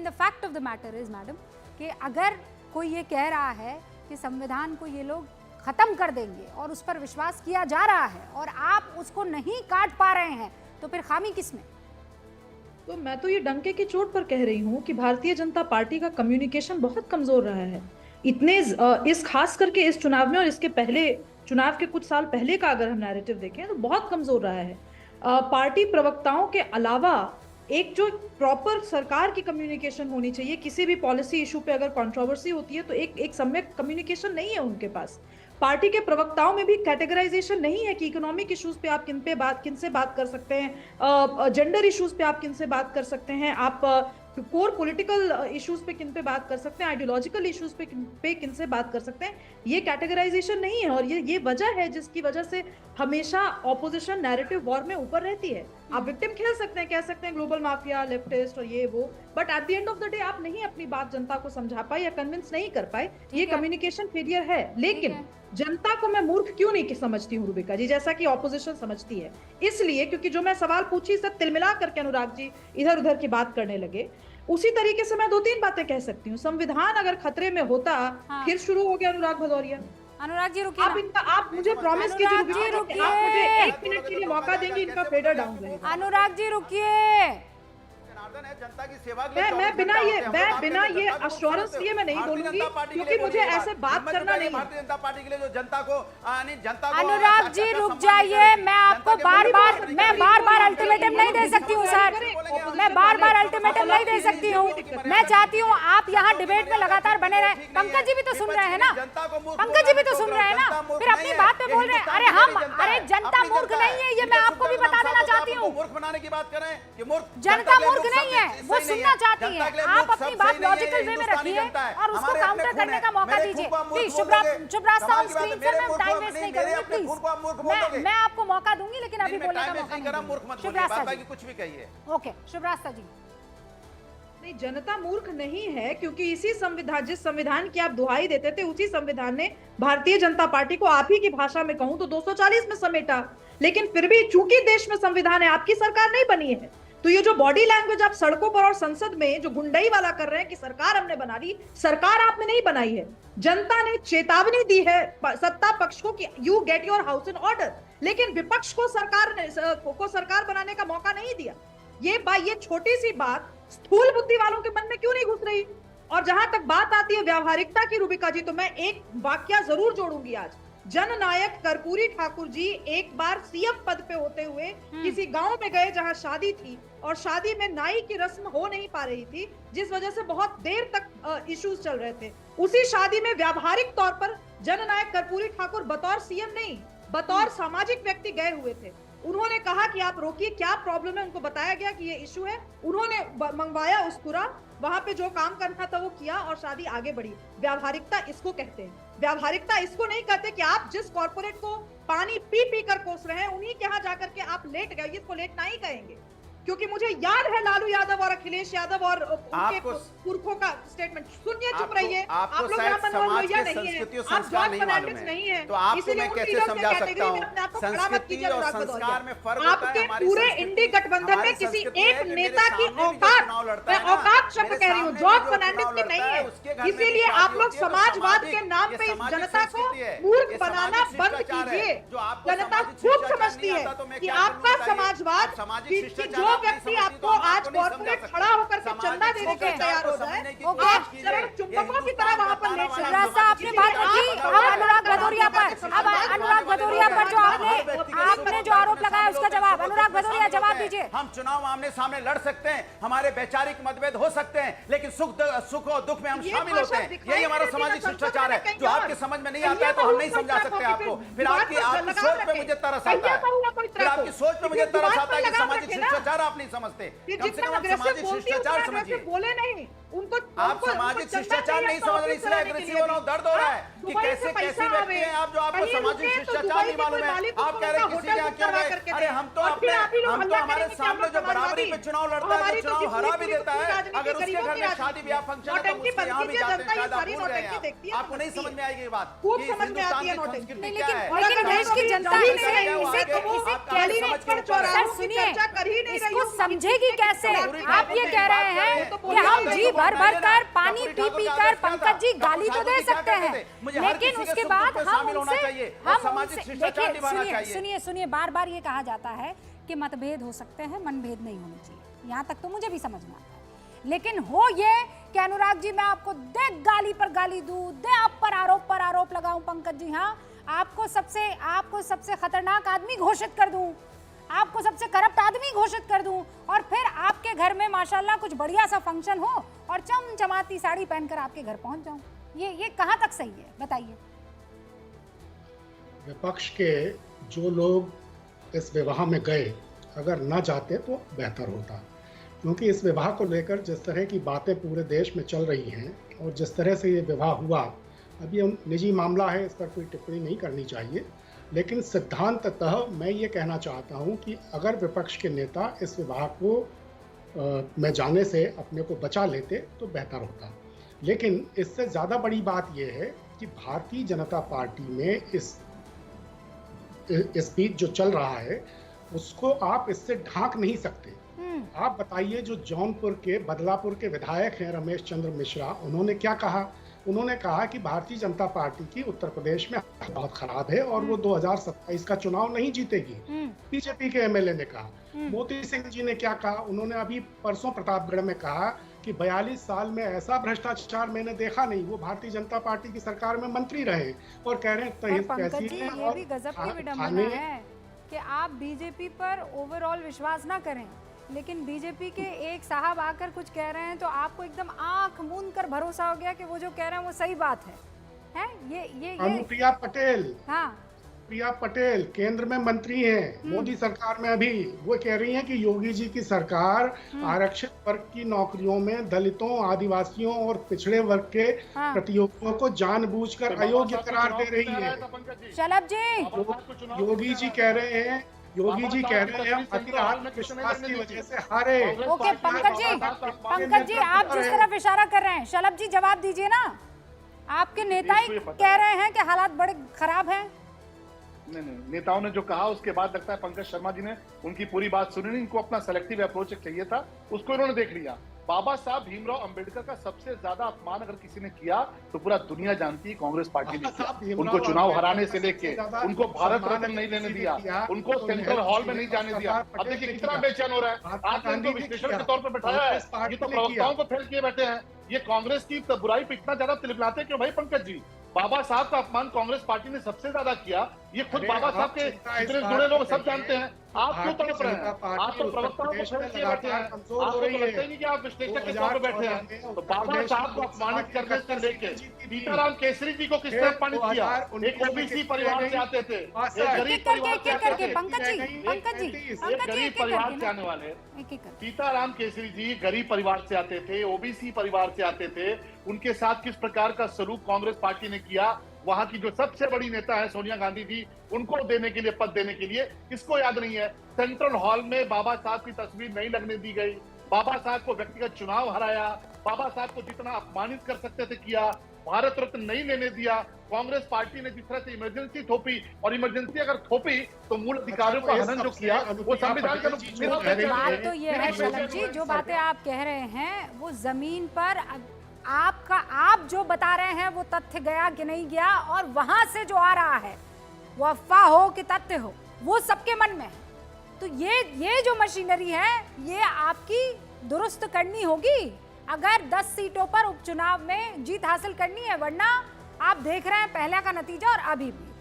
लेकिन the fact of the matter is madam कि अगर कोई ये कह रहा है कि संविधान को ये लोग खत्म कर देंगे और उस पर विश्वास किया जा रहा है और आप उसको नहीं काट पा रहे हैं, तो फिर खामी किसमें? तो मैं तो ये डंके की चोट पर कह रही हूँ कि भारतीय जनता पार्टी का कम्युनिकेशन बहुत कमजोर रहा है। इतने इस खास करके इस चुनाव में और इसके पहले चुनाव के कुछ साल पहले का अगर हम नैरेटिव देखें तो बहुत कमजोर रहा है। पार्टी प्रवक्ताओं के अलावा एक जो प्रॉपर सरकार की कम्युनिकेशन होनी चाहिए, किसी भी पॉलिसी इशू पे अगर कंट्रोवर्सी होती है तो एक सम्यक कम्युनिकेशन नहीं है उनके पास। पार्टी के प्रवक्ताओं में भी कैटेगराइजेशन नहीं है कि इकोनॉमिक इश्यूज पे आप किनसे बात कर सकते हैं, जेंडर इश्यूज पे आप किनसे बात कर सकते हैं, आप कोर पॉलिटिकल इश्यूज पे किन पे बात कर सकते हैं, आइडियोलॉजिकल इश्यूज पे किनसे बात कर सकते हैं, ये कैटेगराइजेशन नहीं है। और ये वजह है जिसकी वजह से हमेशा ऑपोजिशन नैरेटिव वॉर में ऊपर रहती है। आप विक्टिम खेल सकते हैं, कह सकते हैं ग्लोबल माफिया, लेफ्टिस्ट और ये वो, but at the end of the day आप नहीं अपनी बात जनता को समझा पाए या कन्विंस नहीं कर पाए, ये कम्युनिकेशन फेलियर है। लेकिन जनता को मैं मूर्ख क्यों नहीं समझती हूँ रूबिका जी, जैसा कि ऑपोजिशन समझती है? इसलिए क्योंकि जो मैं सवाल पूछी सब तिलमिला करके अनुराग जी इधर उधर की बात करने लगे। उसी तरीके से मैं 2-3 बातें कह सकती हूँ। संविधान अगर खतरे में होता, फिर शुरू हो गया अनुराग भदौरिया। अनुराग जी रुकिए, आप मुझे प्रॉमिस कीजिए, आप मुझे 1 मिनट के लिए मौका देंगे, इनका फेडर डाउन रहेगा। अनुराग जी रुकिए, जनता की सेवा मैं बिना ये अश्योरेंस लिए मैं नहीं बोलूंगी, क्योंकि मुझे ऐसे बात करना नहीं। भारतीय जनता पार्टी के लिए जो जनता को अनुराग जी रुक जाइए, मैं आपको बार बार अल्टीमेटम नहीं दे सकती हूँ सर, मैं बार बार अल्टीमेटम नहीं दे सकती हूँ। मैं चाहती हूँ आप यहाँ डिबेट में लगातार बने रहे। पंकज जी भी तो सुन रहे हैं ना, पंकज जी भी तो सुन रहे हैं ना, फिर अपनी बात पे बोल रहे हैं। अरे जनता मूर्ख नहीं है, ये मैं आपको भी बता देना चाहती हूँ। मूर्ख बनाने की बात करें कि मूर्ख जनता मूर्ख नहीं है, वो सुनना चाहती है। आप अपनी बात लॉजिकल वे में रखिए और उसको काउंटर करने का मौका दीजिए। प्लीज शुभ्राज साहब स्क्रीन से मैं टाइम वेस्ट नहीं करूंगी, प्लीज मैं आपको मौका दूंगी, लेकिन अभी बोलने का मौका नहीं। शुभ्राज जी कुछ भी कहिए। ओके शुभ्राज जी। नहीं, जनता मूर्ख नहीं है, क्योंकि इसी संविधान, जिस संविधान की आप दुहाई देते थे, उसी संविधान ने भारतीय जनता पार्टी को आप ही की भाषा में कहूं तो 240 में समेटा। लेकिन फिर भी चूंकि देश में संविधान है, आपकी सरकार नहीं बनी है, तो ये जो बॉडी लैंग्वेज आप सड़कों पर और संसद में जो गुंडई वाला कर रहे हैं कि सरकार हमने बना ली, सरकार आपने नहीं बनाई है। जनता ने चेतावनी दी है सत्ता पक्ष को कि you get your house in order, लेकिन विपक्ष को सरकार बनाने का मौका नहीं दिया। ये छोटी सी बात स्थूल बुद्धि वालों के मन में क्यों नहीं घुस रही? और जहां तक बात आती है व्यावहारिकता की रूबिका जी, तो मैं एक वाक्य जरूर जोड़ूंगी आज। जननायक कर्पूरी ठाकुर जी एक बार सीएम पद पे होते हुए किसी गांव में गए जहां शादी थी, और शादी में नाई की रस्म हो नहीं पा रही थी, जिस वजह से बहुत देर तक इश्यूज चल रहे थे। उसी शादी में व्यावहारिक तौर पर जननायक कर्पूरी ठाकुर बतौर सीएम नहीं, बतौर सामाजिक व्यक्ति गए हुए थे। उन्होंने कहा कि आप रोकिए, क्या प्रॉब्लम है, उनको बताया गया कि ये इशू है, उन्होंने मंगवाया उस्तरा, वहां पे जो काम करना था वो किया और शादी आगे बढ़ी। व्यावहारिकता इसको कहते हैं। व्यावहारिकता इसको नहीं कहते कि आप जिस कॉर्पोरेट को पानी पी पी कर कोस रहे हैं, उन्हीं के यहाँ जाकर के आप लेट गए, इसको लेट नहीं कहेंगे। क्योंकि मुझे याद है लालू यादव और अखिलेश यादव और उनके पुरखों का स्टेटमेंट। सुनिए, चुप रहिए, आप लोग यहाँ मनमोहन लोहिया नहीं है, आप जॉर्ज फर्नांडिस नहीं है, इसीलिए उन लीडर्स के कैटेगरी में अपने आप को खड़ा मत कीजिए अनुराग भदौरिया। आपके पूरे इंडी गठबंधन में किसी एक नेता की औकात, मैं औकात शब्द कह रही हूँ, जॉर्ज फर्नांडिस की नहीं है। इसीलिए आप लोग समाजवाद के नाम पे इस जनता को मूर्ख बनाना बंद कीजिए। जनता खूब समझती है कि आपका समाजवाद, जो व्यक्ति आपको आज कॉर्पोरेट खड़ा होकर के चंदा देने के तैयार हो जाए, आप चरण चुंबकों की तरह वहां पर लेट चले। आपने बात रखी, अब अनुराग भदौरिया पर जो आपने जो आरोप लगाया उसका जवाब अनुराग भदौरिया जवाब दीजिए। हम चुनाव आमने सामने लड़ सकते हैं, हमारे वैचारिक मतभेद हो सकते हैं, लेकिन सुख और दुख में हम शामिल होते हैं। यही हमारा सामाजिक शिष्टाचार है, जो आपके समझ में नहीं आता है तो हम नहीं समझा सकते आपको। फिर आपकी सोच पे मुझे तरस आता है, फिर आपकी सोच पे मुझे तरस आता है कि सामाजिक शिष्टाचार आप नहीं समझते। कम से कम सामाजिक शिष्टाचार समझिए। बोले नहीं उनको, आप सामाजिक शिष्टाचार नहीं समझ रहे, इसलिए अग्रेसिव हो रहा हूं, दर्द हो रहा है। कि कैसे कैसे व्यक्ति हैं आप जो आपको सामाजिक शिष्टाचार नहीं मालूम है। आप कह रहे हैं किसी के क्या गए, अरे हम तो हमारे सामने जो बराबरी पे चुनाव लड़ता है, जो चुनाव हरा भी देता है, अगर उसके घर में शादी ब्याह फंक्शन है तो उसके यहाँ भी जाते हैं, शायद आप भूल रहे हैं। आपको नहीं समझ में आएगी ये बात कि हिंदुस्तान की संस्कृति क्या है। लेकिन देश की जनता इसको समझेगी कैसे? आप ये कह रहे हैं कि हम जी भर भर कर पानी पी पी कर पंकज जी गाली तो दे सकते हैं, लेकिन उसके बाद हम उनसे देखिए, सुनिए, बार बार ये कहा जाता है कि मतभेद हो सकते हैं, मनभेद नहीं होने चाहिए। यहाँ तक तो मुझे भी समझ में आता है, लेकिन हो ये कि अनुराग जी मैं आपको दे गाली पर गाली दूं, दे आप पर आरोप लगाऊं पंकज जी, हाँ आपको सबसे खतरनाक आदमी घोषित कर दूं, आपको सबसे करप्ट आदमी घोषित कर दूं, और फिर आपके घर में माशाल्लाह कुछ बढ़िया सा फंक्शन हो और चमचमाती साड़ी पहनकर आपके घर पहुंच जाऊं, ये कहां तक सही है बताइए? विपक्ष के जो लोग इस विवाह में गए अगर ना जाते तो बेहतर होता, क्योंकि इस विवाह को लेकर जिस तरह की बातें पूरे देश में चल रही हैं और जिस तरह से ये विवाह हुआ, अभी हम निजी मामला है, इस पर कोई टिप्पणी नहीं करनी चाहिए, लेकिन सिद्धांततः मैं ये कहना चाहता हूँ कि अगर विपक्ष के नेता इस विवाह को में जाने से अपने को बचा लेते तो बेहतर होता। लेकिन इससे ज़्यादा बड़ी बात यह है कि भारतीय जनता पार्टी में इस बीच जो चल रहा है उसको आप इससे ढांक नहीं सकते। आप बताइए, जो जौनपुर के बदलापुर के विधायक हैं रमेश चंद्र मिश्रा, उन्होंने क्या कहा? उन्होंने कहा कि भारतीय जनता पार्टी की उत्तर प्रदेश में बहुत खराब है और वो 2027 का चुनाव नहीं जीतेगी। बीजेपी के एमएलए ने कहा। मोती सिंह जी ने क्या कहा? उन्होंने अभी परसों प्रतापगढ़ में कहा कि 42 साल में ऐसा भ्रष्टाचार मैंने देखा नहीं। वो भारतीय जनता पार्टी की सरकार में मंत्री रहे और कह रहे हैं ये भी गजब की विडंबना है कि आप बीजेपी पर ओवरऑल विश्वास ना करें, लेकिन बीजेपी के एक साहब आकर कुछ कह रहे हैं तो आपको एकदम आंख मूंद कर भरोसा हो गया कि वो जो कह रहे हैं वो सही बात है? ये अनुप्रिया पटेल, हाँ प्रिया पटेल केंद्र में मंत्री हैं, मोदी सरकार में अभी, वो कह रही हैं कि योगी जी की सरकार आरक्षित वर्ग की नौकरियों में दलितों, आदिवासियों और पिछड़े वर्ग के प्रतियोगियों को जानबूझकर अयोग्य करार दे रही है। शलभ जी, योगी जी कह रहे हैं हम अति आत्मविश्वास की वजह से हारे। ओके पंकज जी आप जिस तरफ इशारा कर रहे हैं, शलभ जी जवाब दीजिए ना। आपके नेता ही कह रहे हैं कि हालात बड़े खराब हैं। नहीं, नेताओं ने जो कहा उसके बाद लगता है पंकज शर्मा जी ने उनकी पूरी बात सुनी नहीं, इनको अपना सेलेक्टिव अप्रोच चाहिए था, उसको इन्होंने देख लिया। बाबा साहब भीमराव अंबेडकर का सबसे ज्यादा अपमान अगर किसी ने किया तो पूरा दुनिया जानती है कांग्रेस पार्टी ने किया। उनको चुनाव हराने से लेके उनको भारत रत्न नहीं लेने दिया, उनको सेंट्रल हॉल में नहीं जाने दिया। अब देखिए कितना बेचैन हो रहा है। आज इनको विश्लेषण के तौर पर बैठाया है, ये तो प्रवक्ताओं को फेल किए बैठे हैं। ये कांग्रेस की बुराई पे इतना ज्यादा तिलमिलाते क्यों भाई पंकज जी? बाबा साहब का अपमान कांग्रेस पार्टी ने सबसे ज्यादा किया, ये खुद बाबा साहब के जितने जुड़े लोग सब जानते हैं। आप क्यों तड़प रहे हैं? आप तो प्रवक्ताओं को फेल किए बैठे हैं, आपको तो लगता ही नहीं कि आप विश्लेषक के तौर पर बैठे हैं। तो बाबा साहब को अपमानित करने से लेके सीताराम केसरी जी को किसने अपमानित किया? एक ओबीसी परिवार से आते थे, एक गरीब परिवार से आते थे, एक गरीब परिवार से आने वाले सीताराम केसरी जी गरीब परिवार से आते थे, ओबीसी परिवार से आते थे। उनके साथ किस प्रकार का सलूक कांग्रेस पार्टी ने किया, वहां की जो सबसे बड़ी नेता है सोनिया गांधी जी, उनको देने के लिए, पद देने के लिए, किसको याद नहीं है? सेंट्रल हॉल में बाबा साहब की तस्वीर नहीं लगने दी गई, बाबा साहब को व्यक्तिगत चुनाव हराया, बाबा साहब को जितना अपमानित कर सकते थे किया, भारत रत्न नहीं लेने दिया। कांग्रेस पार्टी ने जिस तरह से इमरजेंसी थोपी, और इमरजेंसी अगर थोपी तो मूल अधिकारियों का हनन जो किया वो संविधान का बात तो ये है शलभ जी, जो बातें आप कह रहे हैं वो जमीन पर आप जो बता रहे हैं वो तथ्य गया कि नहीं गया, और वहां से जो आ रहा है वो अफवाह हो कि तथ्य हो, वो सबके मन में है। तो ये जो मशीनरी है ये आपकी दुरुस्त करनी होगी अगर 10 सीटों पर उपचुनाव में जीत हासिल करनी है, वरना आप देख रहे हैं पहले का नतीजा और अभी भी।